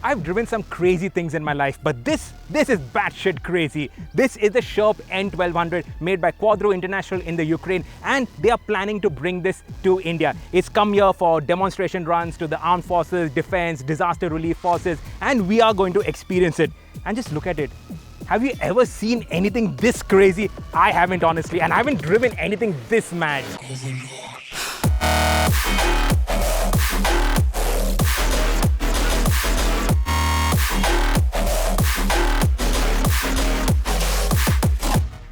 I've driven some crazy things in my life, but this is batshit crazy. This is the Sherp N1200 made by Quadro International in the Ukraine, and they are planning to bring this to India. It's come here for demonstration runs to the armed forces, defense, disaster relief forces, and we are going to experience it. And just look at it. Have you ever seen anything this crazy? I haven't, honestly, and I haven't driven anything this mad.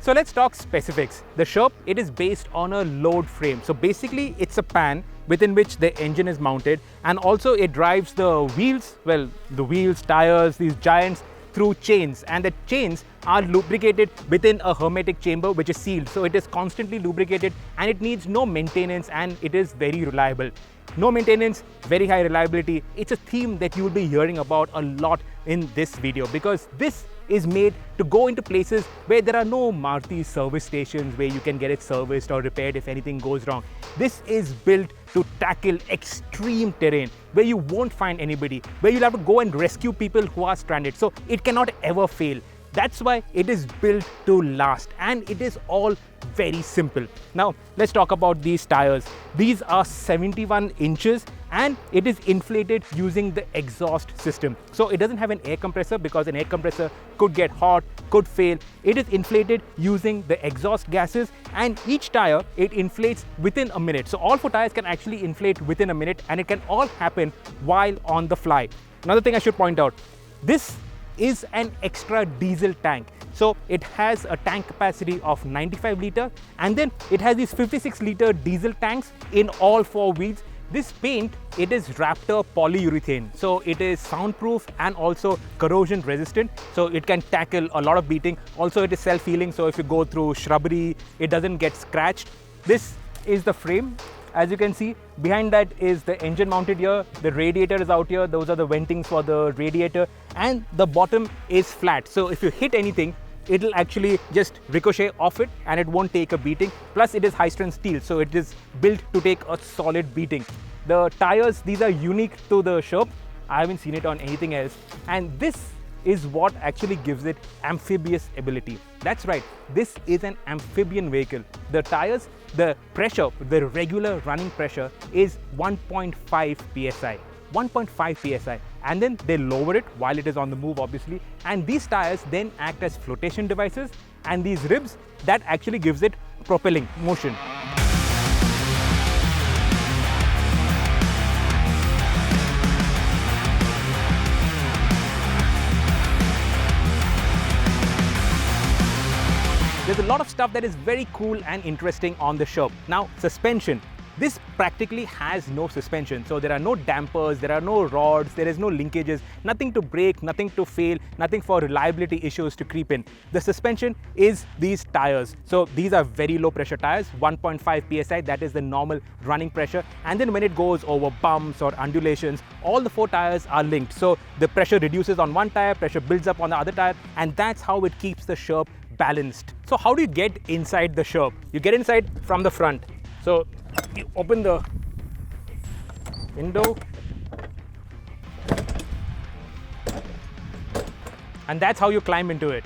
So let's talk specifics. The Sherp, it is based on a load frame. So basically it's a pan within which the engine is mounted, and also it drives the wheels, tires, these giants, through chains, and the chains are lubricated within a hermetic chamber which is sealed. So it is constantly lubricated and it needs no maintenance, and it is very reliable. No maintenance, very high reliability. It's a theme that you will be hearing about a lot in this video, because this is made to go into places where there are no Maruti service stations where you can get it serviced or repaired if anything goes wrong. This is built to tackle extreme terrain where you won't find anybody, where you'll have to go and rescue people who are stranded. So it cannot ever fail. That's why it is built to last, and it is all very simple. Now let's talk about these tires. These are 71 inches and it is inflated using the exhaust system. So it doesn't have an air compressor, because an air compressor could get hot, could fail. It is inflated using the exhaust gases, and each tire, it inflates within a minute. So all 4 tires can actually inflate within a minute, and it can all happen while on the fly. Another thing I should point out, this is an extra diesel tank. So it has a tank capacity of 95 litre, and then it has these 56 litre diesel tanks in all 4 wheels. This paint, it is Raptor polyurethane, so it is soundproof and also corrosion resistant, so it can tackle a lot of beating. Also it is self-healing, so if you go through shrubbery, it doesn't get scratched. This is the frame. As you can see, behind that is the engine mounted here, the radiator is out here, those are the ventings for the radiator, and the bottom is flat. So if you hit anything, it'll actually just ricochet off it and it won't take a beating. Plus it is high strength steel, so it is built to take a solid beating. The tires, these are unique to the Sherp. I haven't seen it on anything else, and this is what actually gives it amphibious ability. That's right, this is an amphibian vehicle. The tires, the pressure, the regular running pressure is 1.5 psi. 1.5 psi, and then they lower it while it is on the move, obviously, and these tires then act as flotation devices, and these ribs, that actually gives it propelling motion. There's a lot of stuff that is very cool and interesting on the Sherp. Now, suspension. This practically has no suspension, so there are no dampers, there are no rods, there is no linkages, nothing to break, nothing to fail, nothing for reliability issues to creep in. The suspension is these tires. So these are very low pressure tires, 1.5 psi, that is the normal running pressure. And then when it goes over bumps or undulations, all the 4 tires are linked. So the pressure reduces on one tire, pressure builds up on the other tire, and that's how it keeps the Sherp balanced. So how do you get inside the Sherp? You get inside from the front. So you open the window, and that's how you climb into it.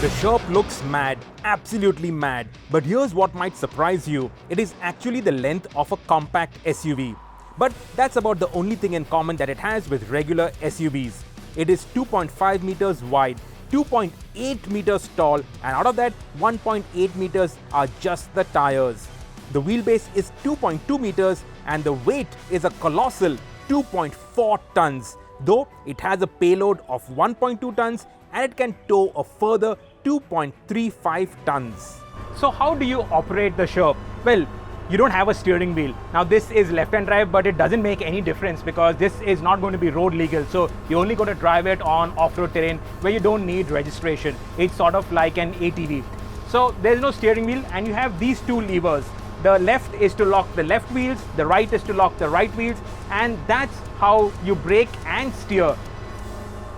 The Sherp looks mad, absolutely mad, but here's what might surprise you. It is actually the length of a compact SUV. But that's about the only thing in common that it has with regular SUVs. It is 2.5 meters wide, 2.8 meters tall, and out of that, 1.8 meters are just the tires. The wheelbase is 2.2 meters and the weight is a colossal 2.4 tons, though it has a payload of 1.2 tons and it can tow a further 2.35 tons. So how do you operate the Sherp? Well, you don't have a steering wheel. Now this is left-hand drive, but it doesn't make any difference because this is not going to be road legal. So you're only going to drive it on off-road terrain where you don't need registration. It's sort of like an ATV. So there's no steering wheel and you have these two levers. The left is to lock the left wheels, the right is to lock the right wheels, and that's how you brake and steer.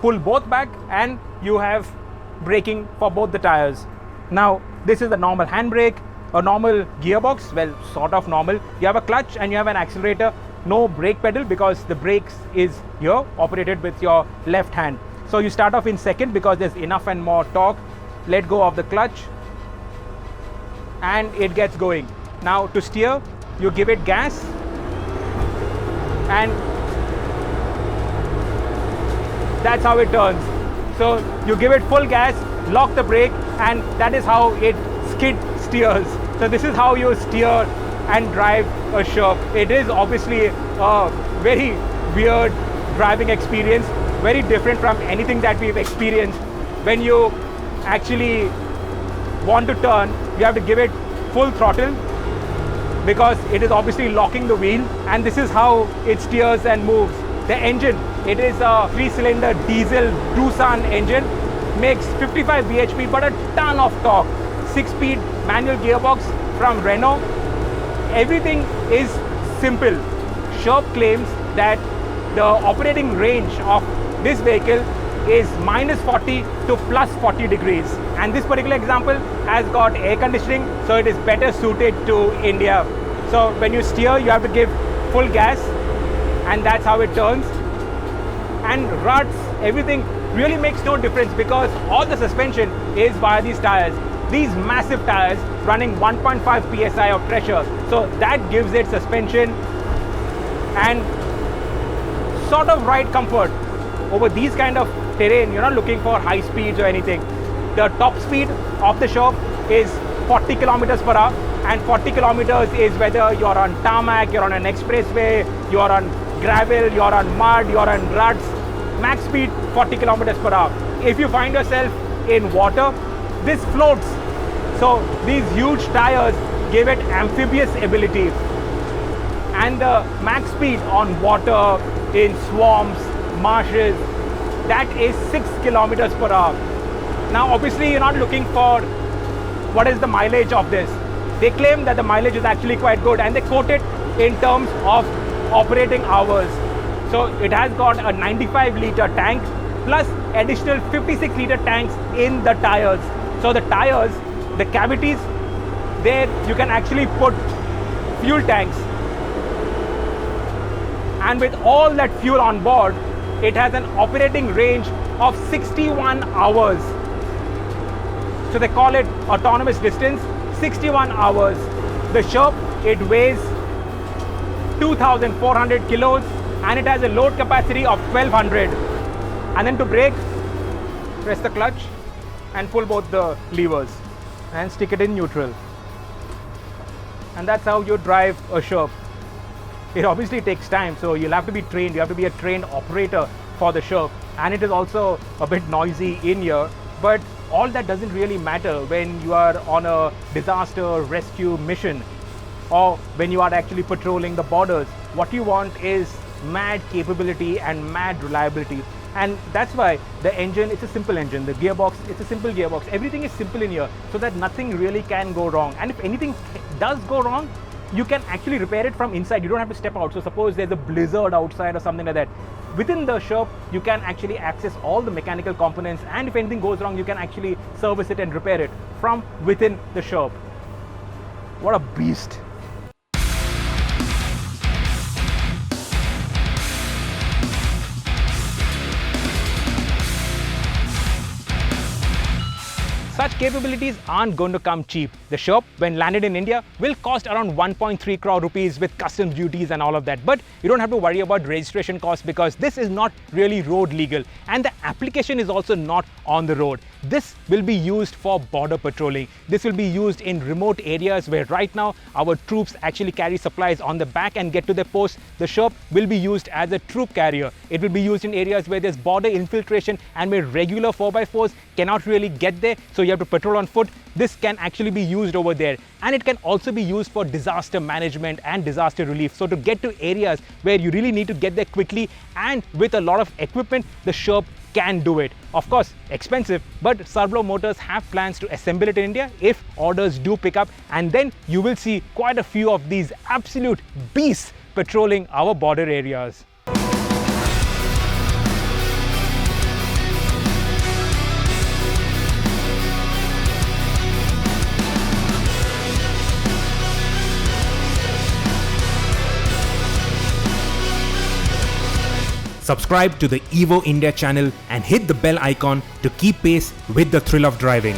Pull both back and you have braking for both the tires. Now this is the normal handbrake. A normal gearbox, well, sort of normal. You have a clutch and you have an accelerator, no brake pedal because the brakes is here operated with your left hand. So you start off in second because there's enough and more torque. Let go of the clutch and it gets going. Now to steer, you give it gas and that's how it turns. So you give it full gas, lock the brake, and that is how it skid steers. So this is how you steer and drive a Sherp. It is obviously a very weird driving experience, very different from anything that we've experienced. When you actually want to turn, you have to give it full throttle because it is obviously locking the wheel, and this is how it steers and moves. The engine, it is a 3-cylinder diesel Doosan engine, makes 55 bhp but a ton of torque. 6-speed manual gearbox from Renault. Everything is simple. Sherp claims that the operating range of this vehicle is -40 to +40 degrees. And this particular example has got air conditioning, so it is better suited to India. So when you steer, you have to give full gas, and that's how it turns. And ruts, everything really makes no difference because all the suspension is via these tires. These massive tires running 1.5 psi of pressure, so that gives it suspension and sort of ride comfort. Over these kind of terrain, you're not looking for high speeds or anything. The top speed of the Sherp is 40 kilometers per hour, and 40 kilometers is whether you're on tarmac, you're on an expressway, you're on gravel, you're on mud, you're on ruts. Max speed 40 kilometers per hour. If you find yourself in water, this floats. So these huge tires give it amphibious ability. And the max speed on water, in swamps, marshes, that is 6 kilometers per hour. Now obviously you're not looking for what is the mileage of this. They claim that the mileage is actually quite good, and they quote it in terms of operating hours. So it has got a 95-liter tank plus additional 56-liter tanks in the tires. So the tires, the cavities, there you can actually put fuel tanks. And with all that fuel on board, it has an operating range of 61 hours. So they call it autonomous distance, 61 hours. The Sherp, it weighs 2,400 kilos and it has a load capacity of 1,200. And then to brake, press the clutch and pull both the levers and stick it in neutral. And that's how you drive a Sherp. It obviously takes time, so you'll have to be trained. You have to be a trained operator for the Sherp, and it is also a bit noisy in here, but all that doesn't really matter when you are on a disaster rescue mission or when you are actually patrolling the borders. What you want is mad capability and mad reliability, and that's why the engine, it's a simple engine. The gearbox, it's a simple gearbox. Everything is simple in here so that nothing really can go wrong, and if anything does go wrong, you can actually repair it from inside. You don't have to step out. So suppose there's a blizzard outside or something like that. Within the Sherp, you can actually access all the mechanical components, and if anything goes wrong, you can actually service it and repair it from within the Sherp. What a beast. Such capabilities aren't going to come cheap. The Sherp, when landed in India, will cost around 1.3 crore rupees with customs duties and all of that. But you don't have to worry about registration costs because this is not really road legal, and the application is also not on the road. This will be used for border patrolling. This will be used in remote areas where right now our troops actually carry supplies on the back and get to their posts. The Sherp will be used as a troop carrier. It will be used in areas where there's border infiltration and where regular 4x4s cannot really get there, so you have to patrol on foot, this can actually be used over there. And it can also be used for disaster management and disaster relief. So to get to areas where you really need to get there quickly and with a lot of equipment, the Sherp can do it. Of course, expensive, but Survlo Motors have plans to assemble it in India if orders do pick up, and then you will see quite a few of these absolute beasts patrolling our border areas. Subscribe to the Evo India channel and hit the bell icon to keep pace with the thrill of driving.